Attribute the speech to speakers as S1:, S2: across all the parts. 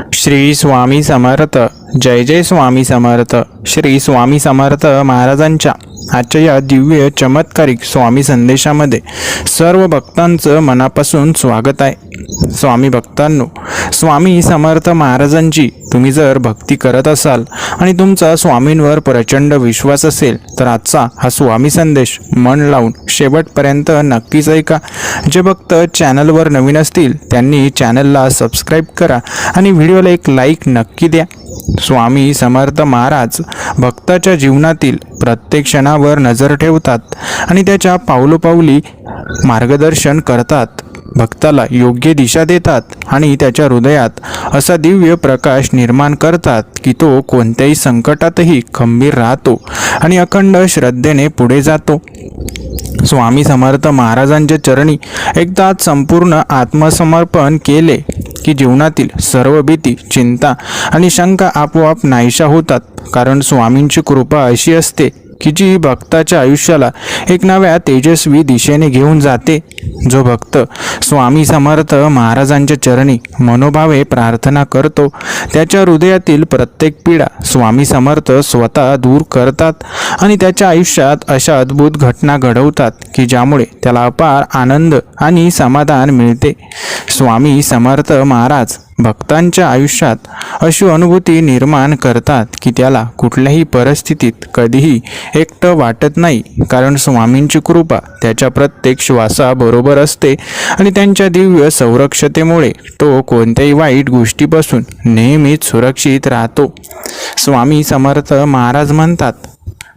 S1: श्री स्वामी समर्थ. जय जय स्वामी समर्थ. श्री स्वामी समर्थ महाराजांच्या आजच्या या दिव्य चमत्कारिक स्वामी संदेशामध्ये सर्व भक्तांचं मनापासून स्वागत आहे. स्वामी भक्तांनो, स्वामी समर्थ महाराजांची तुम्ही जर भक्ती करत असाल आणि तुमचा स्वामींवर प्रचंड विश्वास असेल तर आजचा हा स्वामी संदेश मन लावून शेवटपर्यंत नक्कीच ऐका. जे भक्त चॅनलवर नवीन असतील त्यांनी चॅनलला सबस्क्राईब करा आणि व्हिडिओला एक लाईक नक्की द्या. स्वामी समर्थ महाराज भक्ताच्या जीवनातील प्रत्येक क्षणावर नजर ठेवतात आणि त्याच्या पावलोपावली मार्गदर्शन करतात. भक्ताला योग्य दिशा देतात आणि त्याच्या हृदयात असा दिव्य प्रकाश निर्माण करतात की तो कोणत्याही संकटातही खंबीर राहतो आणि अखंड श्रद्धेने पुढे जातो. स्वामी समर्थ महाराजांच्या चरणी एकदा संपूर्ण आत्मसमर्पण केले की जीवनातील सर्व भीती, चिंता आणि शंका आपोआप नाहीशा होतात. कारण स्वामींची कृपा अशी असते की जी भक्ताच्या आयुष्याला एक नव्या तेजस्वी दिशेने घेऊन जाते. जो भक्त स्वामी समर्थ महाराजांच्या चरणी मनोभावे प्रार्थना करतो त्याच्या हृदयातील प्रत्येक पीडा स्वामी समर्थ स्वतः दूर करतात आणि त्याच्या आयुष्यात अशा अद्भुत घटना घडवतात की ज्यामुळे त्याला अपार आनंद आणि समाधान मिळते. स्वामी समर्थ महाराज भक्तांच्या आयुष्यात अशी अनुभूती निर्माण करतात की त्याला कुठल्याही परिस्थितीत कधीही एकटं वाटत नाही. कारण स्वामींची कृपा त्याच्या प्रत्येक श्वासाबरोबर असते आणि त्यांच्या दिव्य संरक्षतेमुळे तो कोणत्याही वाईट गोष्टीपासून नेहमीच सुरक्षित राहतो. स्वामी समर्थ महाराज म्हणतात,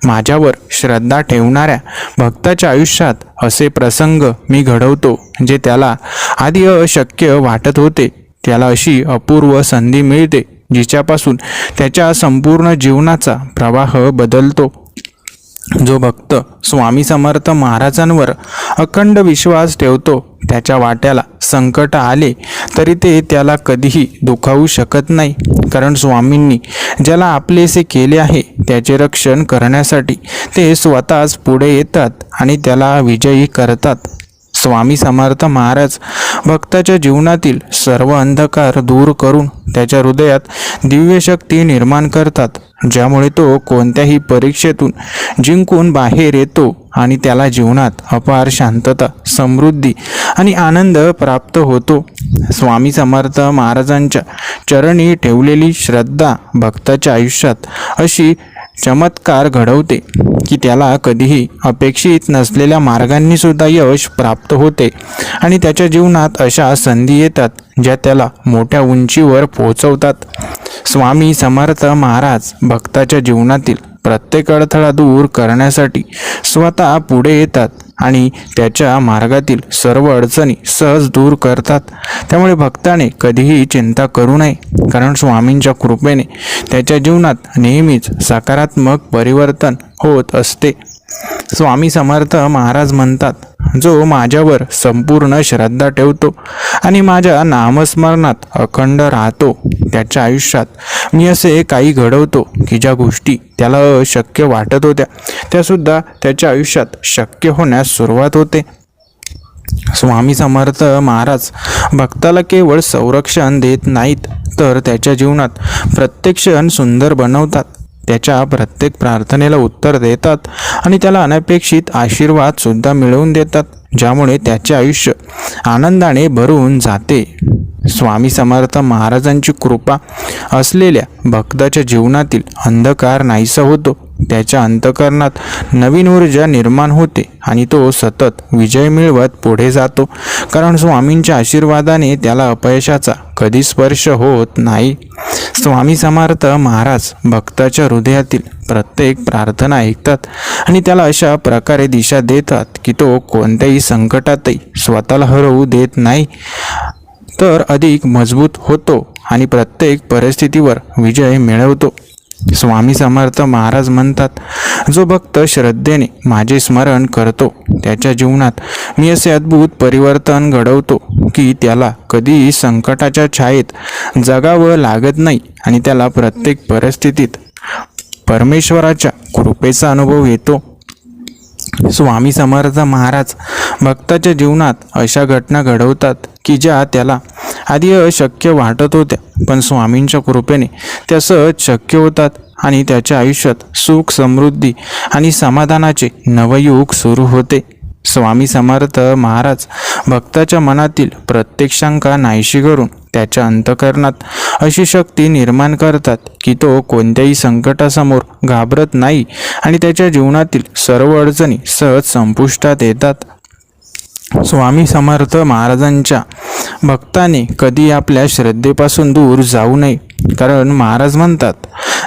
S1: माझ्यावर श्रद्धा ठेवणाऱ्या भक्ताच्या आयुष्यात असे प्रसंग मी घडवतो जे त्याला आधी अशक्य वाटत होते. त्याला अशी अपूर्व संधी मिळते जिच्यापासून त्याच्या संपूर्ण जीवनाचा प्रवाह बदलतो. जो भक्त स्वामी समर्थ महाराजांवर अखंड विश्वास ठेवतो त्याच्या वाट्याला संकट आले तरी ते त्याला कधीही दुखावू शकत नाही. कारण स्वामींनी ज्याला आपलेसे केले आहे त्याचे रक्षण करण्यासाठी ते स्वतःच पुढे येतात आणि त्याला विजयी करतात. स्वामी समर्थ महाराज भक्ताच्या जीवनातील सर्व अंधकार दूर करून त्याच्या हृदयात दिव्य शक्ती निर्माण करतात, ज्यामुळे तो कोणत्याही परीक्षेतून जिंकून बाहेर येतो आणि त्याला जीवनात अपार शांतता, समृद्धी आणि आनंद प्राप्त होतो. स्वामी समर्थ महाराजांच्या चरणी ठेवलेली श्रद्धा भक्ताच्या आयुष्यात अशी चमत्कार घडवते की त्याला कधीही अपेक्षित नसलेल्या मार्गांनी सुद्धा यश प्राप्त होते आणि त्याच्या जीवनात अशा संधी येतात ज्या त्याला मोठ्या उंचीवर पोहोचवतात. स्वामी समर्थ महाराज भक्ताच्या जीवनातील प्रत्येक अडथळा दूर करण्यासाठी स्वतः पुढे येतात आणि त्याच्या मार्गातील सर्व अडचणी सहज दूर करतात. त्यामुळे भक्ताने कधीही चिंता करू नये, कारण स्वामींच्या कृपेने त्याच्या जीवनात नेहमीच सकारात्मक परिवर्तन होत असते. स्वामी समर्थ महाराज म्हणतात, जो माझ्यावर संपूर्ण श्रद्धा ठेवतो आणि माझ्या नामस्मरणात अखंड राहतो त्याच्या आयुष्यात मी असे काही घडवतो की ज्या गोष्टी त्याला अशक्य वाटत होत्या त्यासुद्धा त्याच्या आयुष्यात शक्य होण्यास सुरुवात होते. स्वामी समर्थ महाराज भक्ताला केवळ संरक्षण देत नाहीत तर त्याच्या जीवनात प्रत्येक क्षण सुंदर बनवतात. त्याच्या प्रत्येक प्रार्थनेला उत्तर देतात आणि त्याला अनपेक्षित आशीर्वाद सुद्धा मिळवून देतात, ज्यामुळे त्याचे आयुष्य आनंदाने भरून जाते. स्वामी समर्थ महाराजांची कृपा असलेल्या भक्ताच्या जीवनातील अंधकार नाहीसा होतो. त्याच्या अंतःकरणात नवीन ऊर्जा निर्माण होते आणि तो सतत विजय मिळवत पुढे जातो. कारण स्वामींच्या आशीर्वादाने त्याला अपयशाचा कधी स्पर्श होत नाही. स्वामी समर्थ महाराज भक्ताच्या हृदयातील प्रत्येक प्रार्थना ऐकतात आणि त्याला अशा प्रकारे दिशा देतात की तो कोणत्याही संकटातही स्वतःला हरवू देत नाही तर अधिक मजबूत होतो आणि प्रत्येक परिस्थितीवर विजय मिळवतो. स्वामी समर्थ महाराज म्हणतात, जो भक्त श्रद्धेने माझे स्मरण करतो त्याच्या जीवनात मी असे अद्भुत परिवर्तन घडवतो की त्याला कधीही संकटाच्या छायेत जगावं लागत नाही आणि त्याला प्रत्येक परिस्थितीत परमेश्वराच्या कृपेचा अनुभव येतो. स्वामी समर्थ महाराज भक्ताच्या जीवनात अशा घटना घडवतात की ज्या त्याला आधी अशक्य वाटत होत्या, पण स्वामींच्या कृपेने त्या सहज शक्य होतात आणि त्याच्या आयुष्यात सुख, समृद्धी आणि समाधानाचे नवयुग सुरू होते. स्वामी समर्थ महाराज भक्ताच्या मनातील प्रत्येक शंका नाहीशी करून त्याच्या अंतःकरणात अशी शक्ती निर्माण करतात की तो कोणत्याही संकटासमोर घाबरत नाही आणि त्याच्या जीवनातील सर्व अडचणी सहज संपुष्टात येतात. स्वामी समर्थ महाराजांच्या भक्ताने कधी आपल्या श्रद्धेपासून दूर जाऊ नये, कारण महाराज म्हणतात,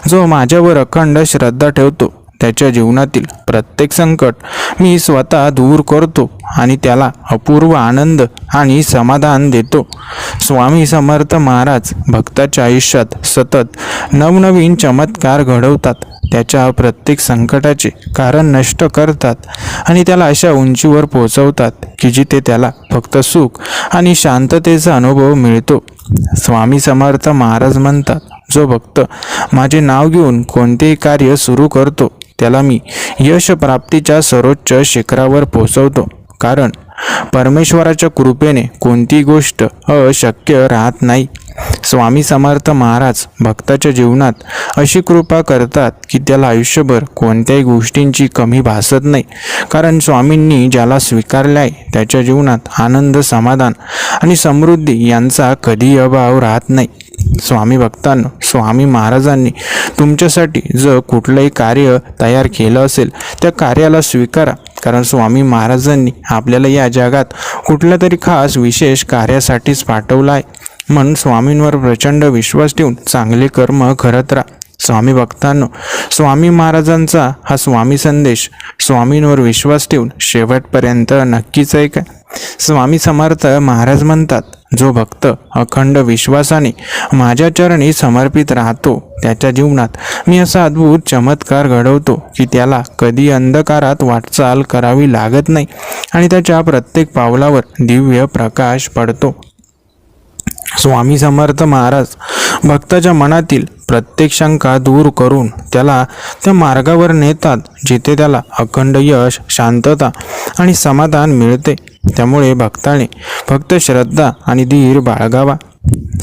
S1: जो माझ्यावर अखंड श्रद्धा ठेवतो त्याच्या जीवनातील प्रत्येक संकट मी स्वतः दूर करतो आणि त्याला अपूर्व आनंद आणि समाधान देतो. स्वामी समर्थ महाराज भक्ताच्या आयुष्यात सतत नवनवीन चमत्कार घडवतात, त्याच्या प्रत्येक संकटाचे कारण नष्ट करतात आणि त्याला अशा उंचीवर पोहोचवतात की जिथे त्याला फक्त सुख आणि शांततेचा अनुभव मिळतो. स्वामी समर्थ महाराज म्हणतात, जो भक्त माझे नाव घेऊन कोणतेही कार्य सुरू करतो त्याला मी यश प्राप्तीच्या सर्वोच्च शिखरावर पोहोचवतो, कारण परमेश्वराच्या कृपेने कोणतीही गोष्ट अशक्य राहत नाही. स्वामी समर्थ महाराज भक्ताच्या जीवनात अशी कृपा करतात की त्याला आयुष्यभर कोणत्याही गोष्टींची कमी भासत नाही, कारण स्वामींनी ज्याला स्वीकारले आहे त्याच्या जीवनात आनंद, समाधान आणि समृद्धी यांचा कधी अभाव राहत नाही. स्वामी भक्तांनो, स्वामी महाराजांनी तुमच्यासाठी जर कुठलंही कार्य तयार केलं असेल त्या कार्याला स्वीकारा, कारण स्वामी महाराजांनी आपल्याला या जगात कुठल्या तरी खास विशेष कार्यासाठीच पाठवलं आहे. म्हणून स्वामींवर प्रचंड विश्वास ठेवून चांगले कर्म करत राहा. स्वामी भक्तांनो, स्वामी महाराजांचा हा स्वामी संदेश स्वामींवर विश्वास ठेवून शेवटपर्यंत नक्कीच ऐका. स्वामी समर्थ महाराज म्हणतात, जो भक्त अखंड विश्वासाने माझ्या चरणी समर्पित राहतो त्याच्या जीवनात मी असा अद्भुत चमत्कार घडवतो की त्याला कधी अंधकारात वाटचाल करावी लागत नाही आणि त्याच्या प्रत्येक पावलावर दिव्य प्रकाश पडतो. स्वामी समर्थ महाराज भक्ताच्या मनातील प्रत्येक शंका दूर करून त्याला त्या मार्गावर नेतात जिथे त्याला अखंड यश, शांतता आणि समाधान मिळते. त्यामुळे भक्ताने फक्त श्रद्धा आणि धीर बाळगावा.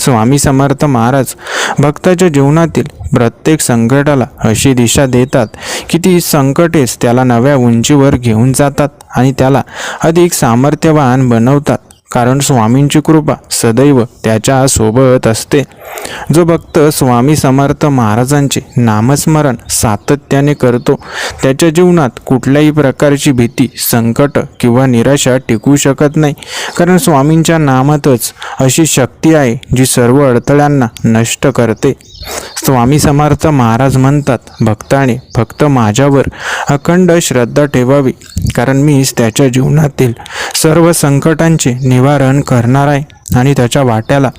S1: स्वामी समर्थ महाराज भक्ताच्या जीवनातील प्रत्येक संकटाला अशी दिशा देतात की ती संकटेच त्याला नव्या उंचीवर घेऊन जातात आणि त्याला अधिक सामर्थ्यवान बनवतात, कारण स्वामींची कृपा सदैव त्याच्या सोबत असते. जो भक्त स्वामी समर्थ महाराजांचे नामस्मरण सातत्याने करतो त्याच्या जीवनात कुठल्याही प्रकारची भीती, संकट किंवा निराशा टिकू शकत नाही, कारण स्वामींच्या नामातच अशी शक्ती आहे जी सर्व अडथळ्यांना नष्ट करते. स्वामी समर्थ महाराज म्हणतात, भक्ताने फक्त माझ्यावर अखंड श्रद्धा ठेवावी, कारण मीच त्याच्या जीवनातील सर्व संकटांचे निवारण करणार आहे आणि त्याच्या वाट्याला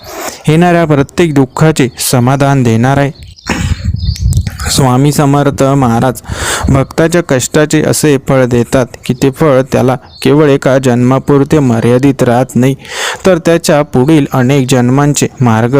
S1: येणाऱ्या प्रत्येक दुःखाचे समाधान देणार आहे. स्वामी समर्थ महाराज भक्ताच्या कष्टाचे असे फळ देतात की ते फळ त्याला केवळ एका जन्मापुरते मर्यादित राहत नाही, तर त्याच्या पुढील अनेक जन्मांचे मार्ग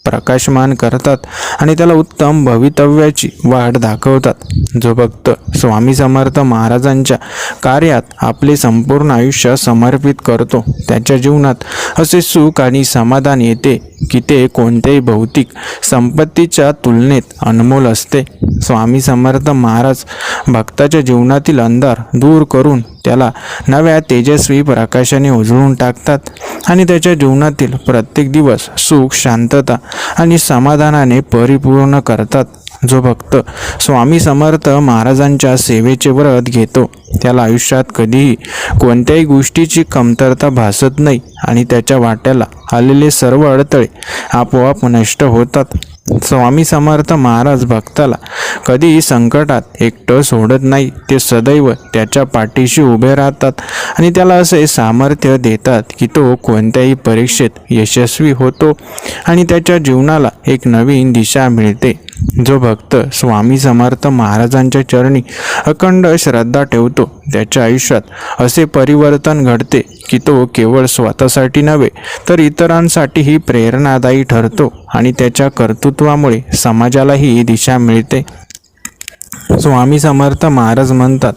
S1: प्रकाशमान करतात आणि त्याला उत्तम भवितव्याची वाट दाखवतात. जो भक्त स्वामी समर्थ महाराजांच्या कार्यात आपले संपूर्ण आयुष्य समर्पित करतो त्याच्या जीवनात असे सुख आणि समाधान येते की ते कोणत्याही भौतिक संपत्तीच्या तुलनेत अनमोल असते. स्वामी समर्थ महाराज भक्ताच्या जीवनातील अंधार दूर करून त्याला नव्या तेजस्वी प्रकाशाने उजळून टाकतात आणि त्याच्या जीवनातील प्रत्येक दिवस सुख, शांतता आणि समाधानाने परिपूर्ण करतात. जो भक्त स्वामी समर्थ महाराजांच्या सेवेचे व्रत घेतो त्याला आयुष्यात कधीही कोणत्याही गोष्टीची कमतरता भासत नाही आणि त्याच्या वाट्याला आलेले सर्व अडथळे आपोआप नष्ट होतात. स्वामी समर्थ महाराज भक्ताला कधीही संकटात एकटं सोडत नाही, ते सदैव त्याच्या पाठीशी उभे राहतात आणि त्याला असे सामर्थ्य देतात की तो कोणत्याही परीक्षेत यशस्वी होतो आणि त्याच्या जीवनाला एक नवीन दिशा मिळते. जो भक्त स्वामी समर्थ महाराजांच्या चरणी अखंड श्रद्धा ठेवतो त्याच्या आयुष्यात असे परिवर्तन घडते की तो केवळ स्वतःसाठी नव्हे तर इतरांसाठीही प्रेरणादायी ठरतो आणि त्याच्या कर्तृत्वामुळे समाजालाही दिशा मिळते. स्वामी समर्थ महाराज म्हणतात,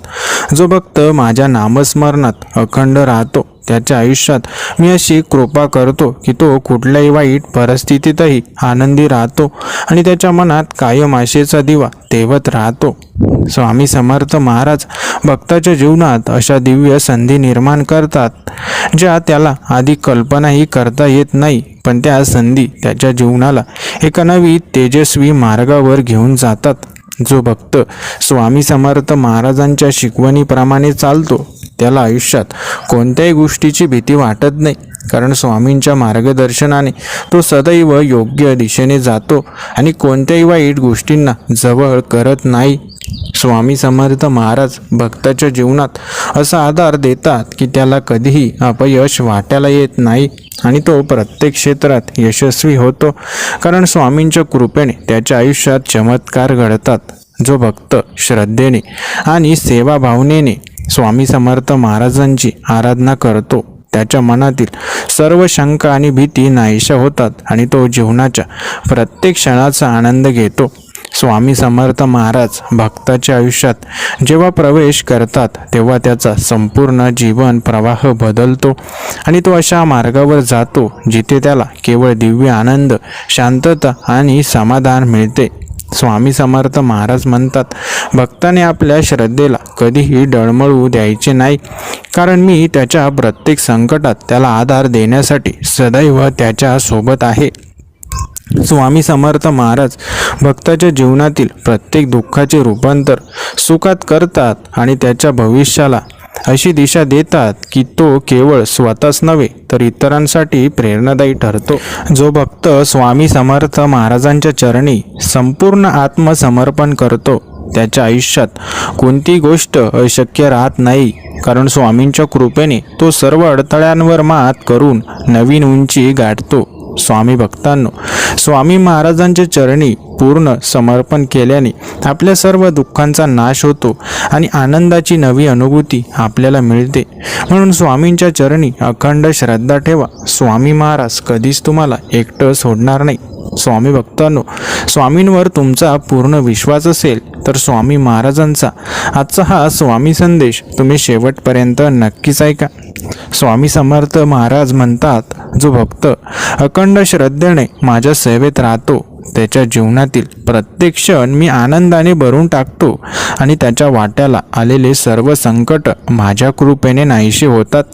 S1: जो भक्त माझ्या नामस्मरणात अखंड राहतो त्याच्या आयुष्यात मी अशी कृपा करतो की तो कुठल्याही वाईट परिस्थितीतही आनंदी राहतो आणि त्याच्या मनात कायम आशेचा दिवा तेवत राहतो. स्वामी समर्थ महाराज भक्ताच्या जीवनात अशा दिव्य संधी निर्माण करतात ज्या त्याला आधी कल्पनाही करता येत नाही, पण त्या संधी त्याच्या जीवनाला एका नवी तेजस्वी मार्गावर घेऊन जातात. जो भक्त स्वामी समर्थ महाराजांच्या शिकवणीप्रमाणे चालतो त्याला आयुष्यात कोणत्याही गोष्टीची भीती वाटत नाही, कारण स्वामींच्या मार्गदर्शनाने तो सदैव योग्य दिशेने जातो आणि कोणत्याही वाईट गोष्टींना जवळ करत नाही. स्वामी समर्थ महाराज भक्ताच्या जीवनात असा आधार देतात की त्याला कधीही अपयश वाटायला येत नाही आणि तो प्रत्येक क्षेत्रात यशस्वी होतो, कारण स्वामींच्या कृपेने त्याच्या आयुष्यात चमत्कार घडतात. जो भक्त श्रद्धेने आणि सेवाभावनेने स्वामी समर्थ महाराजांची आराधना करतो त्याच्या मनातील सर्व शंका आणि भीती नाहीशा होतात आणि तो जीवनाच्या प्रत्येक क्षणाचा आनंद घेतो. स्वामी समर्थ महाराज भक्ताच्या आयुष्यात जेव्हा प्रवेश करतात तेव्हा त्याचा संपूर्ण जीवन प्रवाह बदलतो आणि तो अशा मार्गावर जातो जिथे त्याला केवळ दिव्य आनंद, शांतता आणि समाधान मिळते. स्वामी समर्थ महाराज म्हणतात, भक्ताने आपल्या श्रद्धेला कधीही डळमळू द्यायचे नाही, कारण मी त्याच्या प्रत्येक संकटात त्याला आधार देण्यासाठी सदैव त्याच्या सोबत आहे. स्वामी समर्थ महाराज भक्ताच्या जीवनातील प्रत्येक दुःखाचे रूपांतर सुखात करतात आणि त्याच्या भविष्याला अशी दिशा देतात की तो केवळ स्वतःच नव्हे तर इतरांसाठी प्रेरणादायी ठरतो. जो भक्त स्वामी समर्थ महाराजांच्या चरणी संपूर्ण आत्मसमर्पण करतो त्याच्या आयुष्यात कोणतीही गोष्ट अशक्य राहत नाही, कारण स्वामींच्या कृपेने तो सर्व अडथळ्यांवर मात करून नवीन उंची गाठतो. स्वामी भक्तांनो, स्वामी महाराजांच्या चरणी पूर्ण समर्पण केल्याने आपल्या सर्व दुःखांचा नाश होतो आणि आनंदाची नवी अनुभूती आपल्याला मिळते. म्हणून स्वामींच्या चरणी अखंड श्रद्धा ठेवा. स्वामी महाराज कधीच तुम्हाला एकटं सोडणार नाही. स्वामी भक्तांनो, स्वामींवर तुमचा पूर्ण विश्वास असेल तर स्वामी महाराजांचा आजचा हा स्वामी संदेश तुम्ही शेवटपर्यंत नक्कीच ऐका. स्वामी समर्थ महाराज म्हणतात, जो भक्त अखंड श्रद्धेने माझ्या सेवेत राहतो त्याच्या जीवनातील प्रत्येक क्षण मी आनंदाने भरून टाकतो आणि त्याच्या वाट्याला आलेले सर्व संकट माझ्या कृपेने नाहीसे होतात.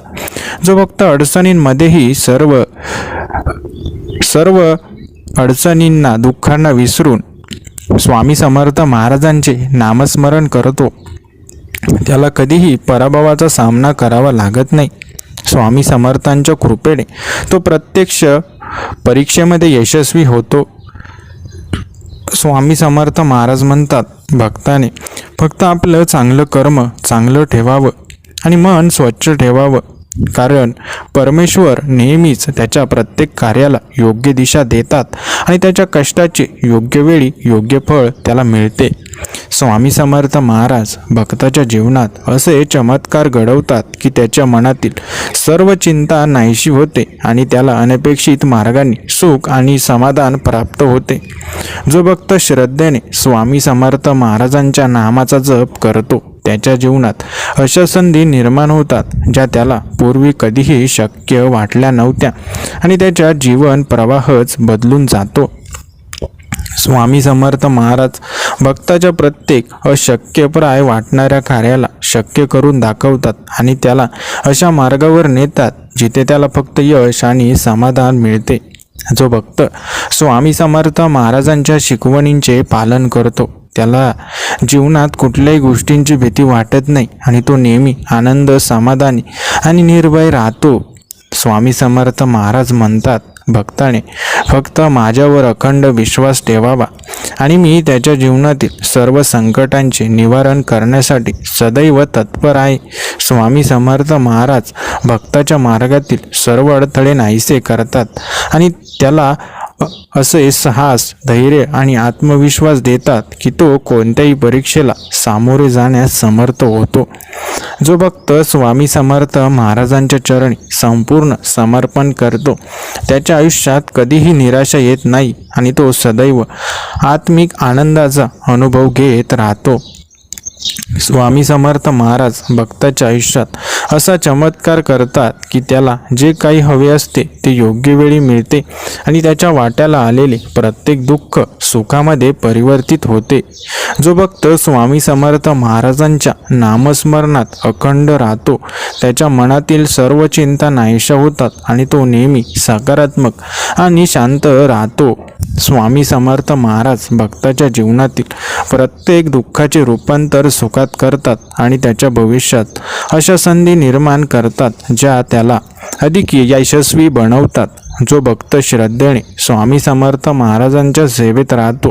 S1: जो भक्त अडचणींमध्येही सर्व अडचणींना, दुःखांना विसरून स्वामी समर्थ महाराजांचे नामस्मरण करतो त्याला कधीही पराभवाचा सामना करावा लागत नाही. स्वामी समर्थांच्या कृपेने तो प्रत्यक्ष परीक्षेमध्ये यशस्वी होतो. स्वामी समर्थ महाराज म्हणतात, भक्ताने फक्त आपलं चांगलं कर्म चांगलं ठेवावं आणि मन स्वच्छ ठेवावं, कारण परमेश्वर नेहमीच त्याच्या प्रत्येक कार्याला योग्य दिशा देतात आणि त्याच्या कष्टाचे योग्य वेळी योग्य फळ त्याला मिळते. स्वामी समर्थ महाराज भक्ताच्या जीवनात असे चमत्कार घडवतात की त्याच्या मनातील सर्व चिंता नाहीशी होते आणि त्याला अनपेक्षित मार्गाने सुख आणि समाधान प्राप्त होते. जो भक्त श्रद्धेने स्वामी समर्थ महाराजांच्या नामाचा जप करतो त्याच्या जीवनात अशा संधी निर्माण होतात ज्या त्याला पूर्वी कधीही शक्य वाटल्या नव्हत्या आणि त्याच्या जीवन प्रवाहच बदलून जातो. स्वामी समर्थ महाराज भक्ताच्या प्रत्येक अशक्यप्राय वाटणाऱ्या कार्याला शक्य करून दाखवतात आणि त्याला अशा मार्गावर नेतात जिथे त्याला फक्त यश आणि समाधान मिळते. जो भक्त स्वामी समर्थ महाराजांच्या शिकवणींचे पालन करतो त्याला जीवनात कुठल्याही गोष्टींची भीती वाटत नाही आणि तो नेहमी आनंद, समाधानी आणि निर्भय राहतो. स्वामी समर्थ महाराज म्हणतात, भक्ताने फक्त माझ्यावर अखंड विश्वास ठेवावा आणि मी त्याच्या जीवनातील सर्व संकटांचे निवारण करण्यासाठी सदैव तत्पर आहे. स्वामी समर्थ महाराज भक्ताच्या मार्गातील सर्व अडथळे नाहीसे करतात आणि त्याला असे साहस, धैर्य आणि आत्मविश्वास देतात की तो कोणत्याही परीक्षेला सामोरे जाण्यास समर्थ होतो. जो भक्त स्वामी समर्थ महाराजांच्या चरणी संपूर्ण समर्पण करतो त्याच्या आयुष्यात कधीही निराशा येत नाही आणि तो सदैव आत्मिक आनंदाचा अनुभव घेत राहतो. स्वामी समर्थ महाराज भक्ताच्या आयुष्यात असा चमत्कार करतात की त्याला जे काही हवे असते ते योग्य वेळी मिळते आणि त्याच्या वाट्याला आलेले प्रत्येक दुःख सुखामध्ये परिवर्तित होते. जो भक्त स्वामी समर्थ महाराजांच्या नामस्मरणात अखंड राहतो त्याच्या मनातील सर्व चिंता नाहीशा होतात आणि तो नेहमी सकारात्मक आणि शांत राहतो. स्वामी समर्थ महाराज भक्ताच्या जीवनातील प्रत्येक दुःखाचे रूपांतर सुखात करतात आणि त्याच्या भविष्यात अशा संधी निर्माण करतात ज्या त्याला अधिक यशस्वी बनवतात. जो भक्त श्रद्धेने स्वामी समर्थ महाराजांच्या सेवेत राहतो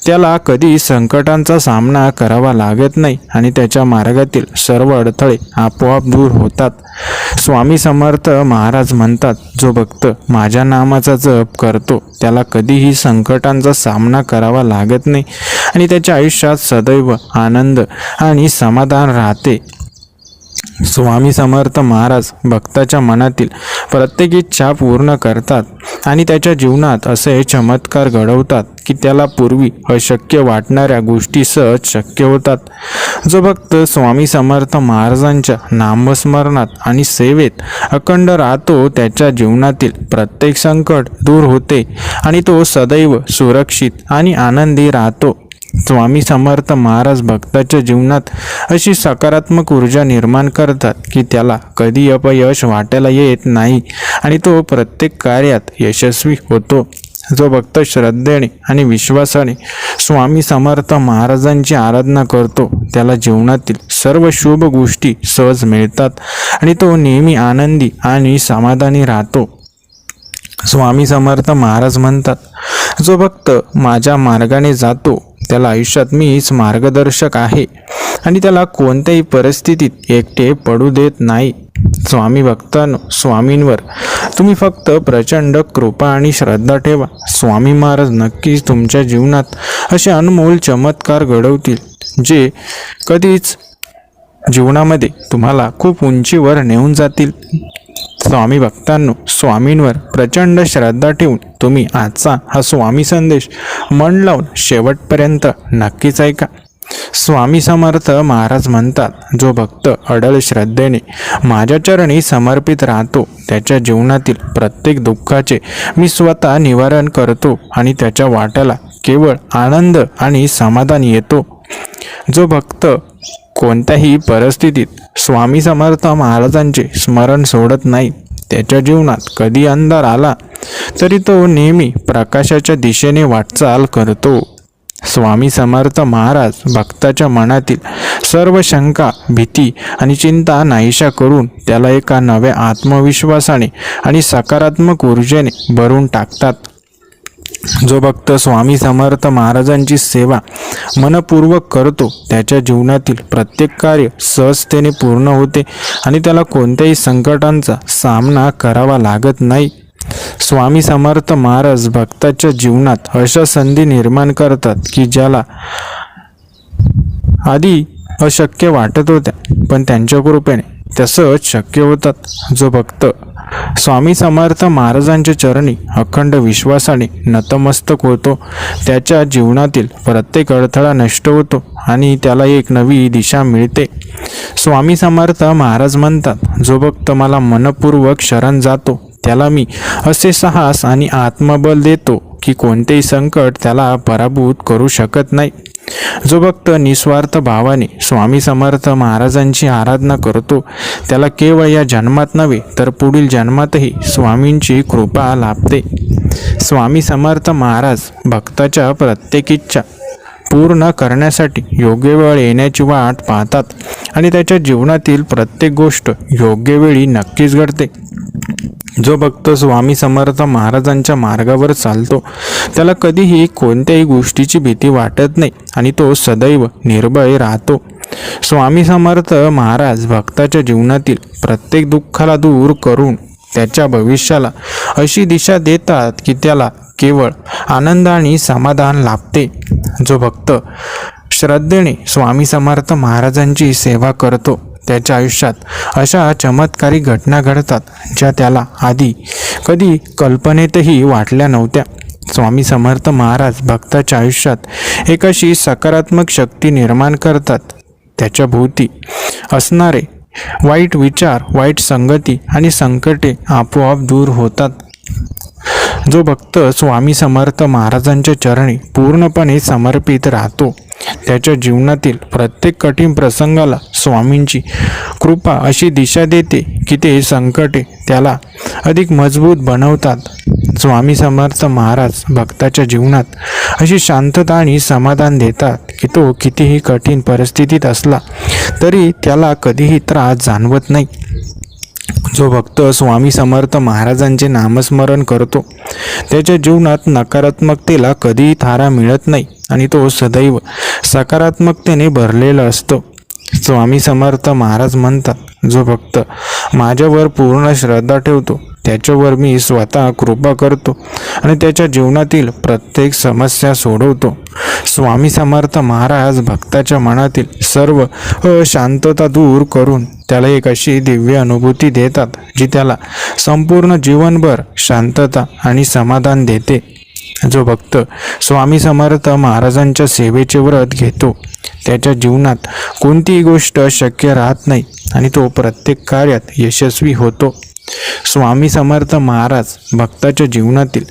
S1: त्याला कधी संकटांचा सामना करावा लागत नाही आणि त्याच्या मार्गातील सर्व अडथळे आपोआप दूर होतात. स्वामी समर्थ महाराज म्हणतात, जो भक्त माझ्या नामाचा जप करतो त्याला कधीही संकटांचा सामना करावा लागत नाही आणि त्याच्या आयुष्यात सदैव आनंद आणि समाधान राहते. स्वामी समर्थ महाराज भक्ताच्या मनातील प्रत्येक इच्छा पूर्ण करतात आणि त्याच्या जीवनात असे चमत्कार घडवतात की त्याला पूर्वी अशक्य वाटणाऱ्या गोष्टी सहज शक्य होतात. जो भक्त स्वामी समर्थ महाराजांच्या नामस्मरणात आणि सेवेत अखंड राहतो त्याच्या जीवनातील प्रत्येक संकट दूर होते आणि तो सदैव सुरक्षित आणि आनंदी राहतो. स्वामी समर्थ महाराज भक्ताच्या जीवनात अशी सकारात्मक ऊर्जा निर्माण करतात की त्याला कधी अपयश वाटायला येत नाही आणि तो प्रत्येक कार्यात यशस्वी होतो. जो भक्त श्रद्धेने आणि विश्वासाने स्वामी समर्थ महाराजांची आराधना करतो त्याला जीवनातील सर्व शुभ गोष्टी सहज मिळतात आणि तो नेहमी आनंदी आणि समाधानी राहतो. स्वामी समर्थ महाराज म्हणतात, जो भक्त माझ्या मार्गाने जातो त्याला आयुष्यात मीच मार्गदर्शक आहे आणि त्याला कोणत्याही परिस्थितीत एकटे पडू देत नाही. स्वामी भक्तांनो, स्वामींवर तुम्ही फक्त प्रचंड कृपा आणि श्रद्धा ठेवा. स्वामी महाराज नक्कीच तुमच्या जीवनात असे अनमोल चमत्कार घडवतील जे कधीच जीवनामध्ये तुम्हाला खूप उंचीवर नेऊन जातील. स्वामी भक्तांनो, स्वामींवर प्रचंड श्रद्धा ठेवून तुम्ही आजचा हा स्वामी संदेश मन लावून शेवटपर्यंत नक्कीच ऐका. स्वामी समर्थ महाराज म्हणतात, जो भक्त अडळ श्रद्धेने माझ्या चरणी समर्पित राहतो त्याच्या जीवनातील प्रत्येक दुःखाचे मी स्वतः निवारण करतो आणि त्याच्या वाट्याला केवळ आनंद आणि समाधान येतो. जो भक्त कोणत्याही परिस्थितीत स्वामी समर्थ महाराजांचे स्मरण सोडत नाही त्याच्या जीवनात कधी अंधार आला तरी तो नेहमी प्रकाशाच्या दिशेने वाटचाल करतो. स्वामी समर्थ महाराज भक्ताच्या मनातील सर्व शंका, भीती आणि चिंता नाहीशा करून त्याला एका नव्या आत्मविश्वासाने आणि सकारात्मक ऊर्जेने भरून टाकतात. जो भक्त स्वामी समर्थ महाराजांची सेवा मनपूर्वक करतो त्याच्या जीवनातील प्रत्येक कार्य सहजतेने पूर्ण होते आणि त्याला कोणत्याही संकटांचा सामना करावा लागत नाही. स्वामी समर्थ महाराज भक्ताच्या जीवनात अशा संधी निर्माण करतात की ज्याला आधी अशक्य वाटत होत्या पण त्यांच्या कृपेने त्या सहज शक्य होतात. जो भक्त स्वामी समर्थ महाराजांच्या चरणी अखंड विश्वासाने नतमस्तक होतो त्याच्या जीवनातील प्रत्येक अडथळा नष्ट होतो आणि त्याला एक नवी दिशा मिळते. स्वामी समर्थ महाराज म्हणतात, जो भक्त मला मनपूर्वक शरण जातो त्याला मी असे साहस आणि आत्मबल देतो की कोणतेही संकट त्याला पराभूत करू शकत नाही. जो भक्त निस्वार्थ भावाने स्वामी समर्थ महाराजांची आराधना करतो त्याला केवळ या जन्मात नव्हे तर पुढील जन्मातही स्वामींची कृपा लाभते. स्वामी समर्थ महाराज भक्ताच्या प्रत्येक इच्छा पूर्ण करण्यासाठी योग्य वेळ येण्याची वाट पाहतात आणि त्याच्या जीवनातील प्रत्येक गोष्ट योग्य वेळी नक्कीच घडते. जो भक्त स्वामी समर्थ महाराजांच्या मार्गावर चालतो त्याला कधीही कोणत्याही गोष्टीची भीती वाटत नाही आणि तो सदैव निर्भय राहतो. स्वामी समर्थ महाराज भक्ताच्या जीवनातील प्रत्येक दुःखाला दूर करून त्याच्या भविष्याला अशी दिशा देतात की त्याला केवळ आनंद आणि समाधान लाभते. जो भक्त श्रद्धेने स्वामी समर्थ महाराजांची सेवा करतो त्याच्या आयुष्यात अशा चमत्कारी घटना घडतात ज्या त्याला आधी कधी कल्पनेतही वाटल्या नव्हत्या. स्वामी समर्थ महाराज भक्ताच्या आयुष्यात एक अशी सकारात्मक शक्ती निर्माण करतात त्याच्या भोवती असणारे वाईट विचार, वाईट संगती आणि संकटे आपोआप दूर होतात. जो भक्त स्वामी समर्थ महाराजांच्या चरणी पूर्णपणे समर्पित राहतो, त्याच्या जीवनातील प्रत्येक कठीण प्रसंगाला स्वामींची कृपा अशी दिशा देते की ते संकटे त्याला अधिक मजबूत बनवतात. स्वामी समर्थ महाराज भक्ताच्या जीवनात अशी शांतता आणि समाधान देतात की तो कितीही कठीण परिस्थितीत असला तरी त्याला कधीही त्रास जाणवत नाही. जो भक्त स्वामी समर्थ महाराजांचे नामस्मरण करतो, त्याच्या जीवनात नकारात्मकतेला कधीही थारा मिळत नाही आणि तो सदैव सकारात्मकतेने भरलेला असतो. स्वामी समर्थ महाराज म्हणतात, जो भक्त माझ्यावर पूर्ण श्रद्धा ठेवतो, त्याच्यावर मी स्वतः कृपा करतो आणि त्याच्या जीवनातील प्रत्येक समस्या सोडवतो. स्वामी समर्थ महाराज भक्ताच्या मनातील सर्व अशांतता दूर करून त्याला एक अशी दिव्य अनुभूती देतात जी त्याला संपूर्ण जीवनभर शांतता आणि समाधान देते. जो भक्त स्वामी समर्थ महाराजांच्या सेवेचे व्रत घेतो, त्याच्या जीवनात कोणतीही गोष्ट शक्य राहत नाही आणि तो प्रत्येक कार्यात यशस्वी होतो. स्वामी समर्थ महाराज भक्ताच्या जीवनातील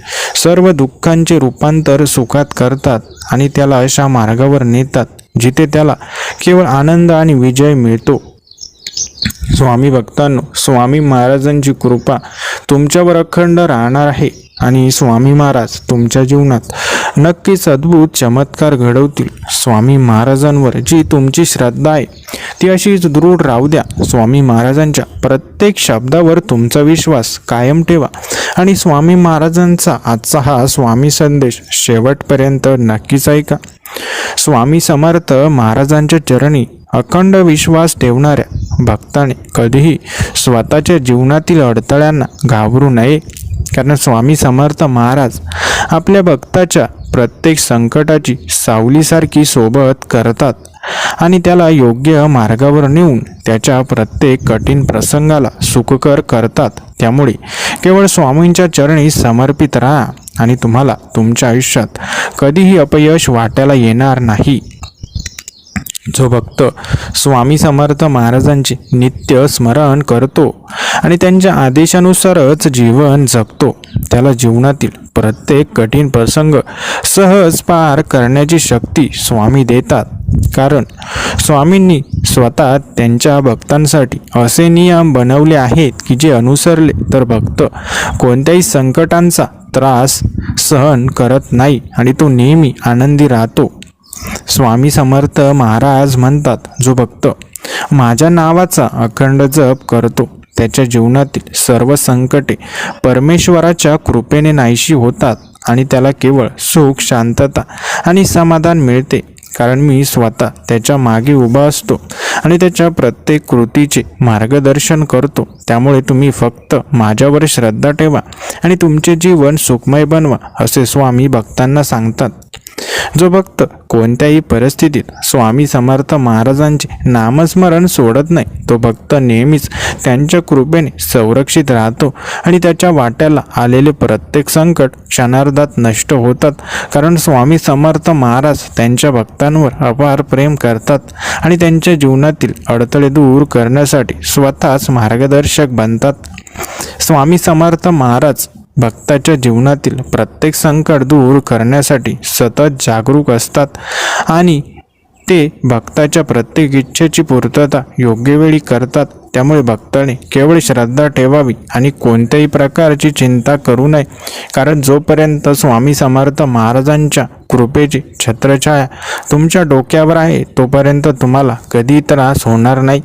S1: सर्व दुःखांचे रूपांतर सुखात करतात आणि त्याला अशा मार्गावर नेतात जिथे त्याला केवळ आनंद आणि विजय मिळतो. स्वामी भक्तांनो, स्वामी महाराजांची कृपा तुमच्यावर अखंड राहणार आहे आणि स्वामी महाराज तुमच्या जीवनात नक्कीच अद्भुत चमत्कार घडवतील. स्वामी महाराजांवर जी तुमची श्रद्धा आहे ती अशीच दृढ राहू द्या. स्वामी महाराजांच्या प्रत्येक शब्दावर तुमचा विश्वास कायम ठेवा आणि स्वामी महाराजांचा आजचा हा स्वामी संदेश शेवटपर्यंत नक्कीच ऐका. स्वामी समर्थ महाराजांच्या चरणी अखंड विश्वास ठेवणाऱ्या भक्ताने कधीही स्वतःच्या जीवनातील अडथळ्यांना घाबरू नये, कारण स्वामी समर्थ महाराज आपल्या भक्ताच्या प्रत्येक संकटाची सावलीसारखी सोबत करतात आणि त्याला योग्य मार्गावर नेऊन त्याच्या प्रत्येक कठीण प्रसंगाला सुखकर करतात. त्यामुळे केवळ स्वामींच्या चरणी समर्पित राहा आणि तुम्हाला तुमच्या आयुष्यात कधीही अपयश वाटायला येणार नाही. जो भक्त स्वामी समर्थ महाराजांचे नित्य स्मरण करतो आणि त्यांच्या आदेशानुसारच जीवन जगतो, त्याला जीवनातील प्रत्येक कठीण प्रसंग सहज पार करण्याची शक्ती स्वामी देतात. कारण स्वामींनी स्वतः त्यांच्या भक्तांसाठी असे नियम बनवले आहेत की जे अनुसरले तर भक्त कोणत्याही संकटांचा त्रास सहन करत नाही आणि तो नेहमी आनंदी राहतो. स्वामी समर्थ महाराज म्हणतात, जो भक्त माझ्या नावाचा अखंड जप करतो, त्याच्या जीवनातील सर्व संकटे परमेश्वराच्या कृपेने नाहीशी होतात आणि त्याला केवळ सुख, शांतता आणि समाधान मिळते. कारण मी स्वतः त्याच्या मागे उभा असतो आणि त्याच्या प्रत्येक कृतीचे मार्गदर्शन करतो. त्यामुळे तुम्ही फक्त माझ्यावर श्रद्धा ठेवा आणि तुमचे जीवन सुखमय बनवा, असे स्वामी भक्तांना सांगतात. जो भक्त कोणत्याही परिस्थितीत स्वामी समर्थ महाराजांचे नामस्मरण सोडत नाही, तो भक्त नेहमीच त्यांच्या कृपेने संरक्षित राहतो आणि त्याच्या वाट्याला आलेले प्रत्येक संकट क्षणार्धात नष्ट होतात. कारण स्वामी समर्थ महाराज त्यांच्या भक्तांवर अपार प्रेम करतात आणि त्यांच्या जीवनातील अडथळे दूर करण्यासाठी स्वतःच मार्गदर्शक बनतात. स्वामी समर्थ महाराज भक्ताच्या जीवनातील प्रत्येक संकट दूर करण्यासाठी सतत जागरूक असतात आणि ते भक्ताच्या प्रत्येक इच्छेची पूर्तता योग्य वेळी करतात. त्यामुळे भक्ताने केवळ श्रद्धा ठेवावी आणि कोणत्याही प्रकारची चिंता करू नये, कारण जोपर्यंत स्वामी समर्थ महाराजांच्या कृपेची छत्रछाया तुमच्या डोक्यावर आहे तोपर्यंत तुम्हाला कधी त्रास होणार नाही.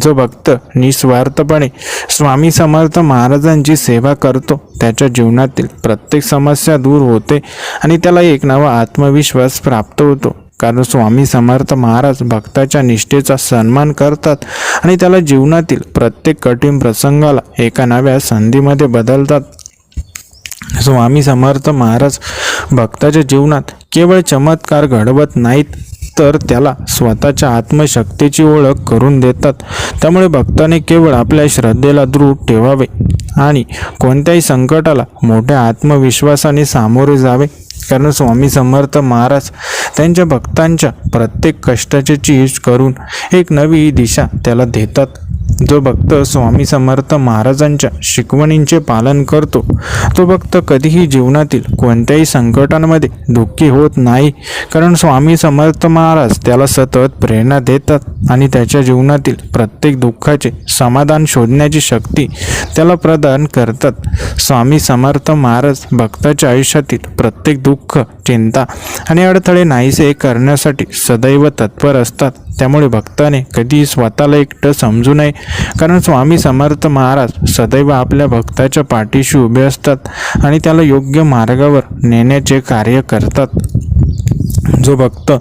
S1: जो भक्त निस्वार्थपणे स्वामी समर्थ महाराजांची सेवा करतो, त्याच्या जीवनातील प्रत्येक समस्या दूर होते आणि त्याला एक नवा आत्मविश्वास प्राप्त होतो. कारण स्वामी समर्थ महाराज भक्ताच्या निष्ठेचा सन्मान करतात आणि त्याला जीवनातील प्रत्येक कठीण प्रसंगाला एका नव्या संधीमध्ये बदलतात. स्वामी समर्थ महाराज भक्ताच्या जीवनात केवळ चमत्कार घडवत नाहीत, तर त्याला स्वतःच्या आत्मशक्तीची ओळख करून देतात. त्यामुळे भक्ताने केवळ आपल्या श्रद्धेला दृढ ठेवावे आणि कोणत्याही संकटाला मोठ्या आत्मविश्वासाने सामोरे जावे. कारण स्वामी समर्थ महाराज त्यांच्या भक्तांच्या प्रत्येक कष्टाची चीज करून एक नवी दिशा त्याला देतात. जो भक्त स्वामी समर्थ महाराजांच्या शिकवणींचे पालन करतो तो भक्त कधीही जीवनातील कोणत्याही संकटांमध्ये दुःखी होत नाही, कारण स्वामी समर्थ महाराज त्याला सतत प्रेरणा देतात आणि त्याच्या जीवनातील प्रत्येक दुःखाचे समाधान शोधण्याची शक्ती त्याला प्रदान करतात. स्वामी समर्थ महाराज भक्ताच्या आयुष्यातील प्रत्येक दुःख, चिंता आणि अडथळे नाहीसे करण्यासाठी सदैव तत्पर असतात. त्यामुळे भक्ताने कधी स्वतःला एकटं समजू नये, कारण स्वामी समर्थ महाराज सदैव आपल्या भक्ताच्या पाठीशी उभे असतात आणि त्याला योग्य मार्गावर नेण्याचे कार्य करतात. जो भक्त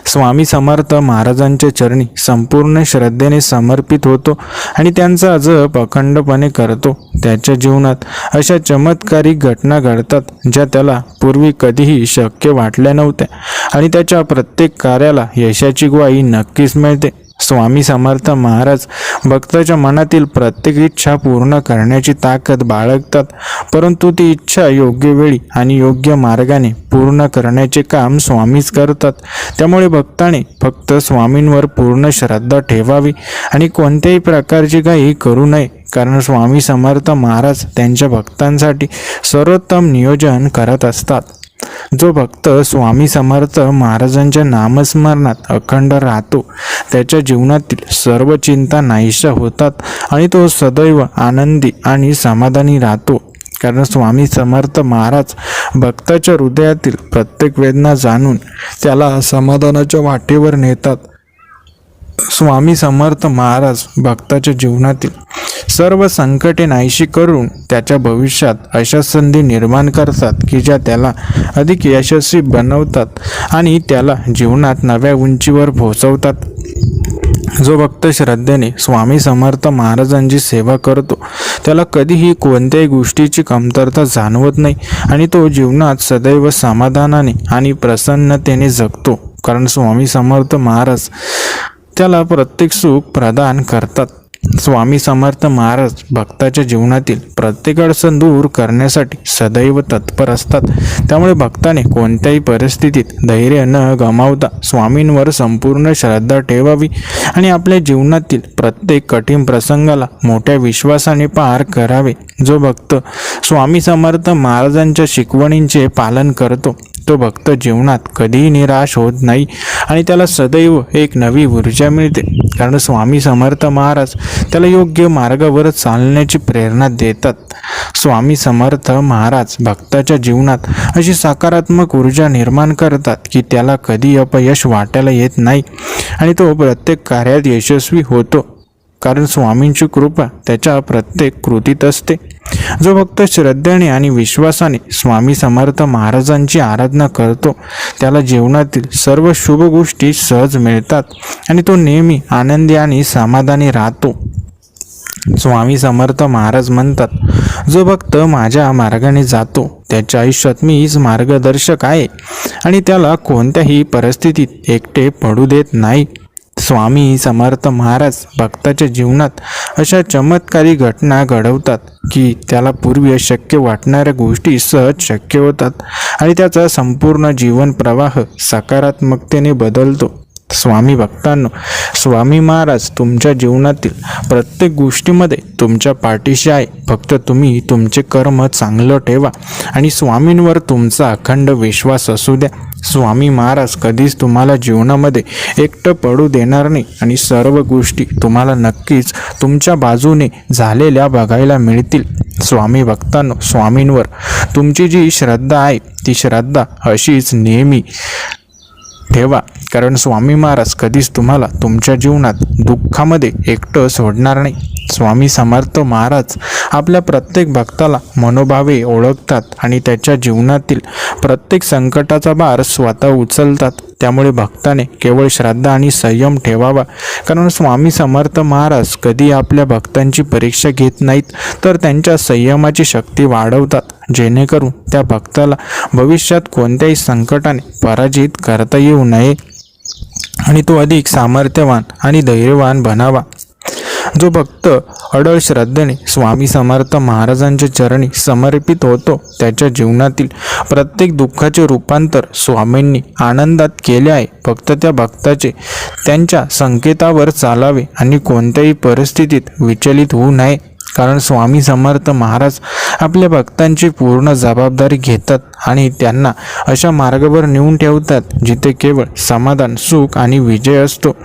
S1: स्वामी समर्थ महाराजांच्या चरणी संपूर्ण श्रद्धेने समर्पित होतो आणि त्यांचा जप अखंडपणे करतो, त्याच्या जीवनात अशा चमत्कारिक घटना घडतात ज्या त्याला पूर्वी कधीही शक्य वाटल्या नव्हत्या आणि त्याच्या प्रत्येक कार्याला यशाची ग्वाही नक्कीच मिळते. स्वामी समर्थ महाराज भक्ताच्या मनातील प्रत्येक इच्छा पूर्ण करण्याची ताकद बाळगतात, परंतु ती इच्छा योग्य वेळी आणि योग्य मार्गाने पूर्ण करण्याचे काम स्वामीच करतात. त्यामुळे भक्ताने फक्त स्वामींवर पूर्ण श्रद्धा ठेवावी आणि कोणत्याही प्रकारची काही करू नये, कारण स्वामी समर्थ महाराज त्यांच्या भक्तांसाठी सर्वोत्तम नियोजन करत असतात. जो भक्त स्वामी समर्थ महाराजांच्या नामस्मरणात अखंड राहतो त्याच्या जीवनातील सर्व चिंता नाहीशा होतात आणि तो सदैव आनंदी आणि समाधानी राहतो, कारण स्वामी समर्थ महाराज भक्ताच्या हृदयातील प्रत्येक वेदना जाणून त्याला समाधानाच्या वाटेवर नेतात. स्वामी समर्थ महाराज भक्ताच्या जीवनातील सर्व संकटे नाहीशी करून त्याच्या भविष्यात अशा संधी निर्माण करतात की ज्या त्याला अधिक यशस्वी बनवतात आणि त्याला जीवनात नव्या उंचीवर पोहोचवतात. जो भक्त श्रद्धेने स्वामी समर्थ महाराजांची सेवा करतो त्याला कधीही कोणत्याही गोष्टीची कमतरता जाणवत नाही आणि तो जीवनात सदैव समाधानाने आणि प्रसन्नतेने जगतो, कारण स्वामी समर्थ महाराज त्याला प्रत्येक सुख प्रदान करतात. स्वामी समर्थ महाराज भक्ताच्या जीवनातील प्रत्येक अडचण दूर करण्यासाठी सदैव तत्पर असतात. त्यामुळे भक्ताने कोणत्याही परिस्थितीत धैर्य न गमावता स्वामींवर संपूर्ण श्रद्धा ठेवावी आणि आपल्या जीवनातील प्रत्येक कठीण प्रसंगाला मोठ्या विश्वासाने पार करावे. जो भक्त स्वामी समर्थ महाराजांच्या शिकवणींचे पालन करतो तो भक्त जीवनात कधीही निराश होत नाही आणि त्याला सदैव एक नवी ऊर्जा मिळते, कारण स्वामी समर्थ महाराज त्याला योग्य मार्गावर चालण्याची प्रेरणा देतात. स्वामी समर्थ महाराज भक्ताच्या जीवनात अशी सकारात्मक ऊर्जा निर्माण करतात की त्याला कधी अपयश वाटायला येत नाही आणि तो प्रत्येक कार्यात यशस्वी होतो, कारण स्वामींची कृपा त्याच्या प्रत्येक कृतीत असते. जो भक्त श्रद्धेने आणि विश्वासाने स्वामी समर्थ महाराजांची आराधना करतो त्याला जीवनातील सर्व शुभ गोष्टी सहज मिळतात आणि तो नेहमी आनंदी आणि समाधानी राहतो. स्वामी समर्थ महाराज म्हणतात, जो भक्त माझ्या मार्गाने जातो त्याच्या आयुष्यात मीच मार्गदर्शक आहे आणि त्याला कोणत्याही परिस्थितीत एकटे पडू देत नाही. स्वामी समर्थ महाराज भक्ताच्या जीवनात अशा चमत्कारी घटना घडवतात की त्याला पूर्वी अशक्य वाटणाऱ्या गोष्टी सहज शक्य होतात आणि त्याचा संपूर्ण जीवन प्रवाह सकारात्मकतेने बदलतो. स्वामी भक्तांनो, स्वामी महाराज तुमच्या जीवनातील प्रत्येक गोष्टीमध्ये तुमच्या पाठीशी आहे. फक्त तुम्ही तुमचे कर्म चांगलं ठेवा आणि स्वामींवर तुमचा अखंड विश्वास असू द्या. स्वामी महाराज कधीच तुम्हाला जीवनामध्ये एकटं पडू देणार नाही आणि सर्व गोष्टी तुम्हाला नक्कीच तुमच्या बाजूने झालेल्या बघायला मिळतील. स्वामी भक्तांनो, स्वामींवर तुमची जी श्रद्धा आहे ती श्रद्धा अशीच नेहमी ठेवा, कारण स्वामी महाराज कधीच तुम्हाला तुमच्या जीवनात दुःखामध्ये एकटं सोडणार नाही. स्वामी समर्थ महाराज आपल्या प्रत्येक भक्ताला मनोभावे ओळखतात आणि त्याच्या जीवनातील प्रत्येक संकटाचा भार स्वतः उचलतात. त्यामुळे भक्ताने केवळ श्रद्धा आणि संयम ठेवावा, कारण स्वामी समर्थ महाराज कधी आपल्या भक्तांची परीक्षा घेत नाहीत, तर त्यांच्या संयमाची शक्ती वाढवतात, जेणेकरून त्या भक्ताला भविष्यात कोणत्याही संकटाने पराजित करता येऊ नये आणि तो अधिक सामर्थ्यवान आणि धैर्यवान बनावा. जो भक्त अडळ श्रद्धेने स्वामी समर्थ महाराजांच्या चरणी समर्पित होतो त्याच्या जीवनातील प्रत्येक दुःखाचे रूपांतर स्वामींनी आनंदात केले आहे. फक्त त्या भक्ताचे त्यांच्या संकेतावर चालावे आणि कोणत्याही परिस्थितीत विचलित होऊ नये, कारण स्वामी समर्थ महाराज आपल्या भक्तांची पूर्ण जबाबदारी घेतात आणि त्यांना अशा मार्गावर नेऊन ठेवतात जिथे केवळ समाधान, सुख आणि विजय असतो.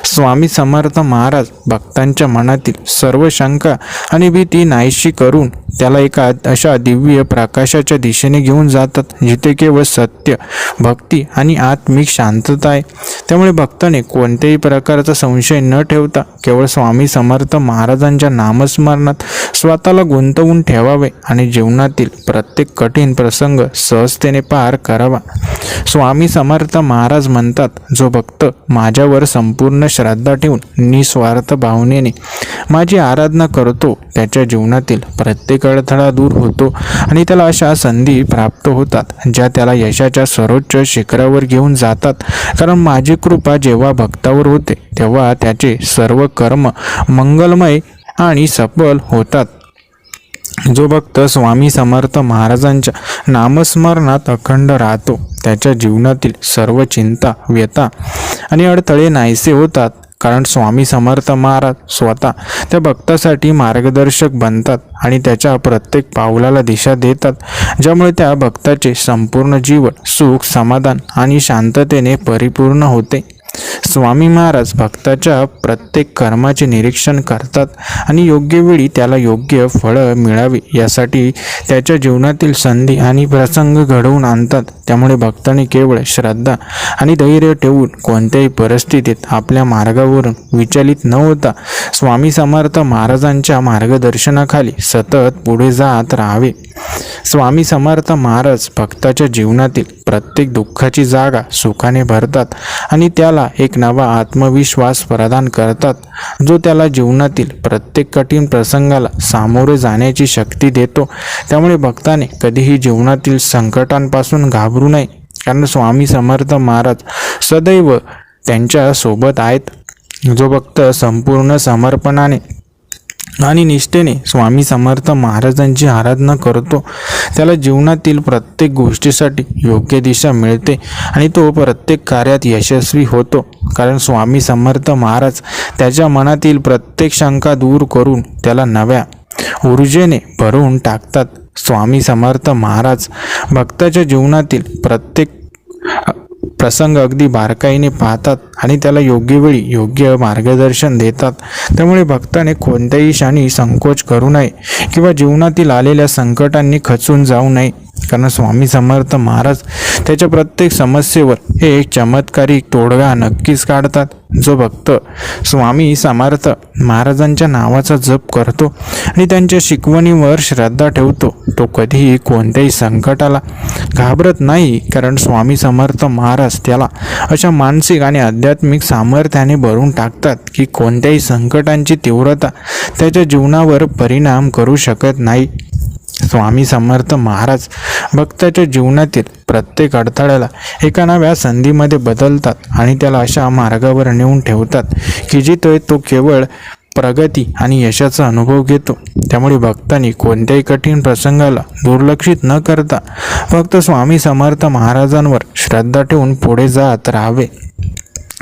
S1: स्वामी समर्थ महाराज भक्तांच्या मनातील सर्व शंका आणि भीती नाहीशी करून त्याला एका अशा दिव्य प्रकाशाच्या दिशेने घेऊन जातात जिथे केवळ सत्य, भक्ती आणि आत्मिक शांतता आहे. त्यामुळे भक्ताने कोणत्याही प्रकारचा संशय न ठेवता केवळ स्वामी समर्थ महाराजांच्या नामस्मरणात स्वतःला गुंतवून ठेवावे आणि जीवनातील प्रत्येक कठीण प्रसंग सहजतेने पार करावा. स्वामी समर्थ महाराज म्हणतात, जो भक्त माझ्यावर संपूर्ण श्रद्धा ठेवून निस्वार्थ भावनेने माझी आराधना करतो त्याच्या जीवनातील प्रत्येक अडथळा दूर होतो आणि त्याला अशा संधी प्राप्त होतात ज्या त्याला यशाच्या सर्वोच्च शिखरावर घेऊन जातात. कारण माझी कृपा जेव्हा भक्तावर होते तेव्हा त्याचे सर्व कर्म मंगलमय आणि सफल होतात. जो भक्त स्वामी समर्थ महाराजांच्या नामस्मरणात अखंड राहतो त्याच्या जीवनातील सर्व चिंता, व्यथा आणि अडथळे नाहीसे होतात. कारण स्वामी समर्थ महाराज स्वतः त्या भक्तासाठी मार्गदर्शक बनतात आणि त्याच्या प्रत्येक पावलाला दिशा देतात, ज्यामुळे त्या भक्ताचे संपूर्ण जीवन सुख, समाधान आणि शांततेने परिपूर्ण होते. स्वामी महाराज भक्ताच्या प्रत्येक कर्माचे निरीक्षण करतात आणि योग्य वेळी त्याला योग्य फळं मिळावी यासाठी त्याच्या जीवनातील संधी आणि प्रसंग घडवून आणतात. त्यामुळे भक्ताने केवळ श्रद्धा आणि धैर्य ठेवून कोणत्याही परिस्थितीत आपल्या मार्गावरून विचलित न होता स्वामी समर्थ महाराजांच्या मार्गदर्शनाखाली सतत पुढे जात राहावे. स्वामी समर्थ महाराज भक्ताच्या जीवनातील प्रत्येक दुःखाची जागा सुखाने भरतात आणि त्याला एक नवा आत्मविश्वास प्रदान करतात, जो त्याला जीवनातील प्रत्येक कठीण प्रसंगाला सामोरे जाण्याची शक्ती देतो. त्यामुळे भक्ताने कधीही जीवनातील संकटांपासून घाबरू नये, कारण स्वामी समर्थ महाराज सदैव त्यांच्या सोबत आहेत. जो भक्त संपूर्ण समर्पणाने आणि निष्ठेने स्वामी समर्थ महाराजांची आराधना करतो त्याला जीवनातील प्रत्येक गोष्टीसाठी योग्य दिशा मिळते आणि तो प्रत्येक कार्यात यशस्वी होतो. कारण स्वामी समर्थ महाराज त्याच्या मनातील प्रत्येक शंका दूर करून त्याला नव्या ऊर्जेने भरून टाकतात. स्वामी समर्थ महाराज भक्ताच्या जीवनातील प्रत्येक प्रसंग अगदी बारकाईने पाहतात आणि त्याला योग्य वेळी योग्य मार्गदर्शन देतात. त्यामुळे भक्ताने कोणत्याही क्षणी संकोच करू नये किंवा जीवनातील आलेल्या संकटांनी खचून जाऊ नये, कारण स्वामी समर्थ महाराज त्याच्या प्रत्येक समस्येवर एक चमत्कारिक तोडगा नक्कीच काढतात. जो भक्त स्वामी समर्थ महाराजांच्या नावाचा जप करतो आणि त्यांच्या शिकवणीवर श्रद्धा ठेवतो तो कधीही कोणत्याही संकटाला घाबरत नाही, कारण स्वामी समर्थ महाराज त्याला अशा मानसिक आणि आध्यात्मिक सामर्थ्याने भरून टाकतात की कोणत्याही संकटांची तीव्रता त्याच्या जीवनावर परिणाम करू शकत नाही. स्वामी समर्थ महाराज भक्ताच्या जीवनातील प्रत्येक अडथळ्याला एका नव्या संधीमध्ये बदलतात आणि त्याला अशा मार्गावर नेऊन ठेवतात की जिथे तो केवळ प्रगती आणि यशाचा अनुभव घेतो. त्यामुळे भक्तांनी कोणत्याही कठीण प्रसंगाला दुर्लक्षित न करता फक्त स्वामी समर्थ महाराजांवर श्रद्धा ठेवून पुढे जात राहावे.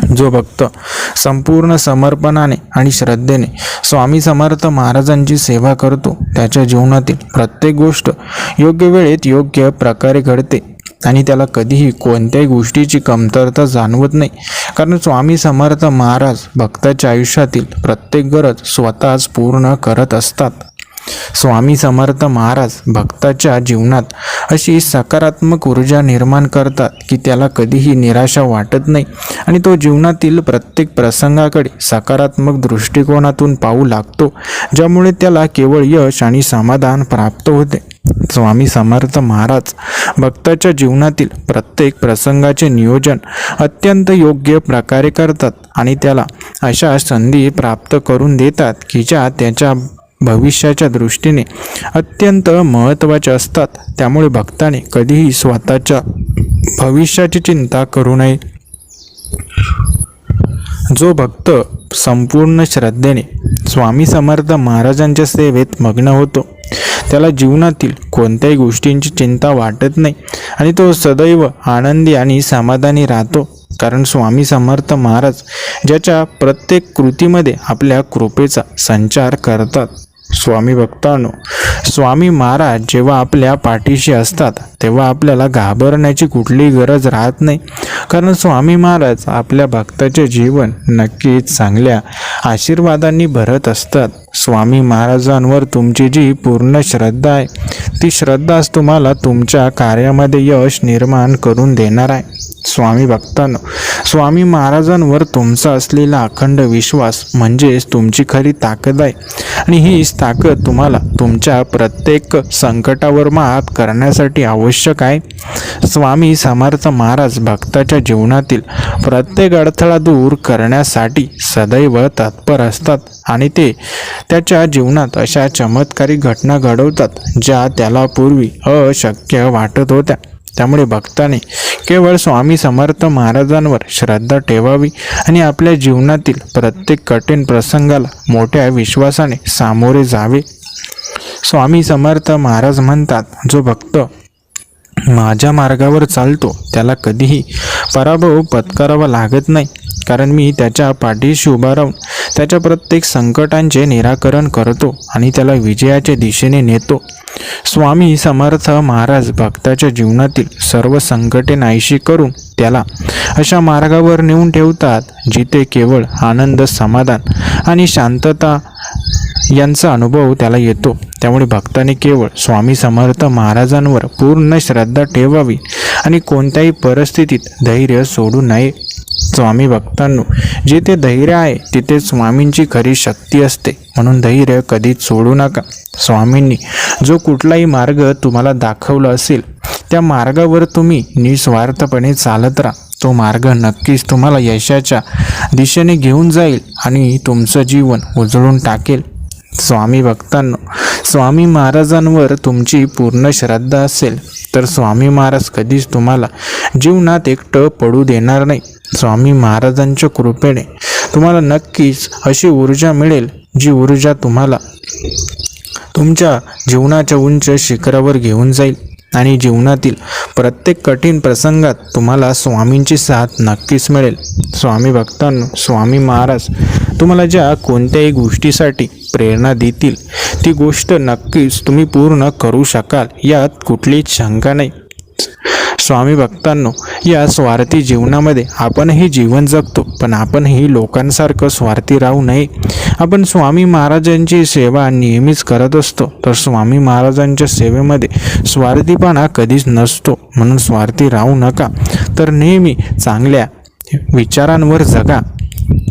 S1: जो भक्त संपूर्ण समर्पणाने आणि श्रद्धेने स्वामी समर्थ महाराजांची सेवा करतो त्याच्या जीवनातील प्रत्येक गोष्ट योग्य वेळेत योग्य प्रकारे घडते आणि त्याला कधीही कोणत्याही गोष्टीची कमतरता जाणवत नाही, कारण स्वामी समर्थ महाराज भक्ताच्या आयुष्यातील प्रत्येक गरज स्वतःच पूर्ण करत असतात. स्वामी समर्थ महाराज भक्ताच्या जीवनात अशी सकारात्मक ऊर्जा निर्माण करतात की त्याला कधीही निराशा वाटत नाही आणि तो जीवनातील प्रत्येक प्रसंगाकडे सकारात्मक दृष्टिकोनातून पाहू लागतो, ज्यामुळे त्याला केवळ यश आणि समाधान प्राप्त होते. स्वामी समर्थ महाराज भक्ताच्या जीवनातील प्रत्येक प्रसंगाचे नियोजन अत्यंत योग्य प्रकारे करतात आणि त्याला अशा संधी प्राप्त करून देतात की ज्या त्याच्या भविष्याच्या दृष्टीने अत्यंत महत्त्वाचे असतात. त्यामुळे भक्ताने कधीही स्वतःच्या भविष्याची चिंता करू नये. जो भक्त संपूर्ण श्रद्धेने स्वामी समर्थ महाराजांच्या सेवेत मग्न होतो त्याला जीवनातील कोणत्याही गोष्टींची चिंता वाटत नाही आणि तो सदैव आनंदी आणि समाधानी राहतो. कारण स्वामी समर्थ महाराज ज्याच्या प्रत्येक कृतीमध्ये आपल्या कृपेचा संचार करतात. स्वामी भक्तांनो, स्वामी महाराज जेव्हा आपल्या पाठीशी असतात तेव्हा आपल्याला घाबरण्याची कुठलीही गरज राहत नाही. कारण स्वामी महाराज आपल्या भक्ताचे जीवन नक्कीच चांगल्या आशीर्वादांनी भरत असतात. स्वामी महाराजांवर तुमची जी पूर्ण श्रद्धा आहे ती श्रद्धाच तुम्हाला तुमच्या कार्यामध्ये यश निर्माण करून देणार आहे. स्वामी भक्तांनो, स्वामी महाराजांवर तुमचा असलेला अखंड विश्वास म्हणजेच तुमची खरी ताकद आहे आणि हीच ताकद तुम्हाला तुमच्या प्रत्येक संकटावर मात करण्यासाठी आवश्यक आहे. स्वामी समर्थ महाराज भक्ताच्या जीवनातील प्रत्येक अडथळा दूर करण्यासाठी सदैव तत्पर असतात आणि ते त्याच्या जीवनात अशा चमत्कारिक घटना घडवतात ज्या त्याला पूर्वी अशक्य वाटत होत्या. त्यामुळे भक्ताने केवळ स्वामी समर्थ महाराजांवर श्रद्धा ठेवावी आणि आपल्या जीवनातील प्रत्येक कठीण प्रसंगाला मोठ्या विश्वासाने सामोरे जावे. स्वामी समर्थ महाराज म्हणतात, जो भक्त माझ्या मार्गावर चालतो त्याला कधीही पराभव पत्करावा लागत नाही. कारण मी त्याच्या पाठीशी उभा राहून त्याच्या प्रत्येक संकटांचे निराकरण करतो आणि त्याला विजयाच्या दिशेने नेतो. स्वामी समर्थ महाराज भक्ताच्या जीवनातील सर्व संकटे नाहीशी करून त्याला अशा मार्गावर नेऊन ठेवतात जिथे केवळ आनंद, समाधान आणि शांतता यांचा अनुभव त्याला येतो. त्यामुळे भक्ताने केवळ स्वामी समर्थ महाराजांवर पूर्ण श्रद्धा ठेवावी आणि कोणत्याही परिस्थितीत धैर्य सोडू नये. स्वामी भक्तांनो, जिथे धैर्य आहे तिथे स्वामींची खरी शक्ती असते. म्हणून धैर्य कधीच सोडू नका. स्वामींनी जो कुठलाही मार्ग तुम्हाला दाखवला असेल त्या मार्गावर तुम्ही निस्वार्थपणे चालत राहा. तो मार्ग नक्कीच तुम्हाला यशाच्या दिशेने घेऊन जाईल आणि तुमचं जीवन उजळून टाकेल. स्वामी भक्तांनो, स्वामी महाराजांवर तुमची पूर्ण श्रद्धा असेल तर स्वामी महाराज कधीच तुम्हाला जीवनात एकटं पडू देणार नाही. स्वामी महाराजांच्या कृपेने तुम्हाला नक्कीच अशी ऊर्जा मिळेल जी ऊर्जा तुम्हाला तुमच्या जीवनाच्या उंच शिखरावर घेऊन जाईल आणि जीवनातील प्रत्येक कठीण प्रसंगात तुम्हाला स्वामींची साथ नक्कीच मिळेल. स्वामी भक्तांनो, स्वामी महाराज तुम्हाला ज्या कोणत्याही गोष्टीसाठी प्रेरणा देतील ती गोष्ट नक्कीच तुम्ही पूर्ण करू शकाल, यात कुठलीच शंका नाही. स्वामी भक्तांनो, या स्वार्थी जीवनामध्ये आपणही जीवन जगतो, पण आपणही लोकांसारखं स्वार्थी राहू नये. आपण स्वामी महाराजांची सेवा नेहमीच करत असतो, तर स्वामी महाराजांच्या सेवेमध्ये स्वार्थीपणा कधीच नसतो. म्हणून स्वार्थी राहू नका, तर नेहमी चांगल्या विचारांवर जगा.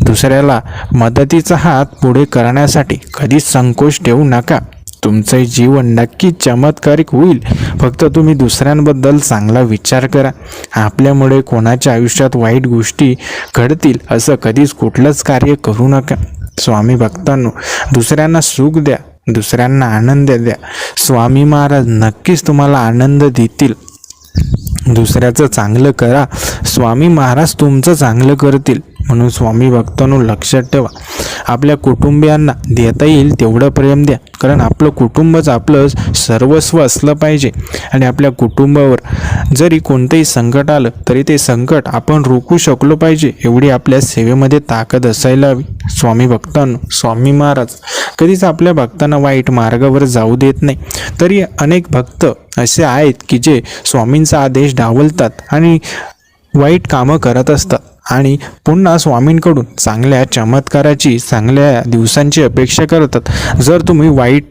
S1: दुसऱ्याला मदतीचा हात पुढे करण्यासाठी कधीच संकोच ठेवू नका. तुमचे जीवन नक्कीच चमत्कारिक होईल. फक्त तुम्ही दुसऱ्यांबद्दल चांगला विचार करा. आपल्यामुळे कोणाच्या आयुष्यात वाईट गोष्टी घडतील असं कधीच कुठलंच कार्य करू नका. स्वामी भक्तांनो, दुसऱ्यांना सुख द्या, दुसऱ्यांना आनंद द्या. स्वामी महाराज नक्कीच तुम्हाला आनंद देतील. दुसऱ्याचं चांगलं करा, स्वामी महाराज तुमचं चांगलं करतील. म्हणून स्वामी भक्तांनो, लक्षात ठेवा, आपल्या कुटुंबियांना देता येईल तेवढं प्रेम द्या. कारण आपलं कुटुंबच आपलं सर्वस्व असलं पाहिजे आणि आपल्या कुटुंबावर जरी कोणतंही संकट आलं तरी ते संकट आपण रोखू शकलो पाहिजे, एवढी आपल्या सेवेमध्ये ताकद असायला हवी. स्वामी भक्तांनो, स्वामी महाराज कधीच आपल्या भक्तांना वाईट मार्गावर जाऊ देत नाही. तरी अनेक भक्त असे आहेत की जे स्वामींचा आदेश डावलतात आणि वाईट कामं करत असतात आणि पुन्हा स्वामींकडून चांगल्या चमत्काराची, चांगल्या दिवसांची अपेक्षा करतात. जर तुम्ही वाईट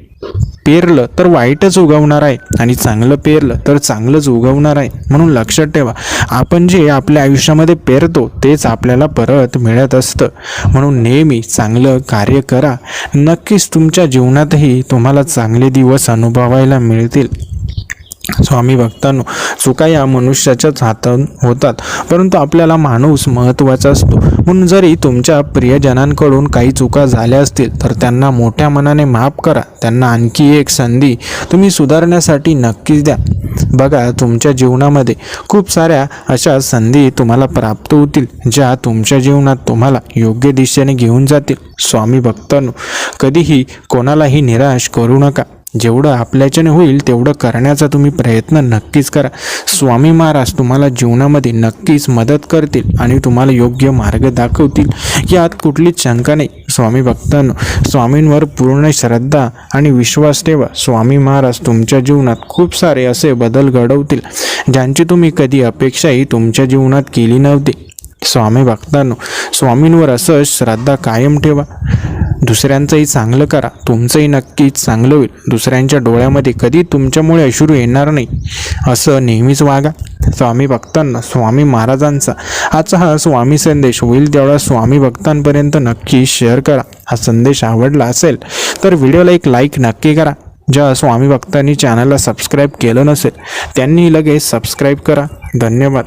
S1: पेरलं तर वाईटच उगवणार आहे आणि चांगलं पेरलं तर चांगलंच उगवणार आहे. म्हणून लक्षात ठेवा, आपण जे आपल्या आयुष्यामध्ये पेरतो तेच आपल्याला परत मिळत असतं. म्हणून नेहमी चांगलं कार्य करा. नक्कीच तुमच्या जीवनातही तुम्हाला चांगले दिवस अनुभवायला मिळतील. स्वामी भक्तांनो, चुका या मनुष्याच्याच हातून होतात, परंतु आपल्याला माणूस महत्त्वाचा असतो. म्हणून जरी तुमच्या प्रियजनांकडून काही चुका झाल्या असतील तर त्यांना मोठ्या मनाने माफ करा. त्यांना आणखी एक संधी तुम्ही सुधारण्यासाठी नक्कीच द्या. बघा, तुमच्या जीवनामध्ये खूप साऱ्या अशा संधी तुम्हाला प्राप्त होतील, ज्या तुमच्या जीवनात तुम्हाला योग्य दिशेने घेऊन जातील. स्वामी भक्तांनो, कधीही कोणालाही निराश करू नका. जेवढं आपल्याच्याने होईल तेवढं करण्याचा तुम्ही प्रयत्न नक्कीच करा. स्वामी महाराज तुम्हाला जीवनामध्ये नक्कीच मदत करतील आणि तुम्हाला योग्य मार्ग दाखवतील, यात कुठलीच शंका नाही. स्वामी भक्तांनो, स्वामींवर पूर्ण श्रद्धा आणि विश्वास ठेवा. स्वामी महाराज तुमच्या जीवनात खूप सारे असे बदल घडवतील, ज्यांची तुम्ही कधी अपेक्षाही तुमच्या जीवनात केली नव्हती. स्वामी भक्तांनो, स्वामींवर असं श्रद्धा कायम ठेवा. दुसऱ्यांचंही चांगलं करा, तुमचंही नक्कीच चांगलं होईल. दुसऱ्यांच्या डोळ्यामध्ये कधी तुमच्यामुळे अश्रू येणार नाही, असं नेहमीच वागा. स्वामी भक्तांना, स्वामी महाराजांचा आजचा हा स्वामी संदेश होईल तेवढा स्वामी भक्तांपर्यंत नक्की शेअर करा. हा संदेश आवडला असेल तर व्हिडिओला एक लाईक नक्की करा. ज्या स्वामी भक्तांनी चॅनलला सबस्क्राईब केलं नसेल त्यांनी लगेच सबस्क्राईब करा. धन्यवाद.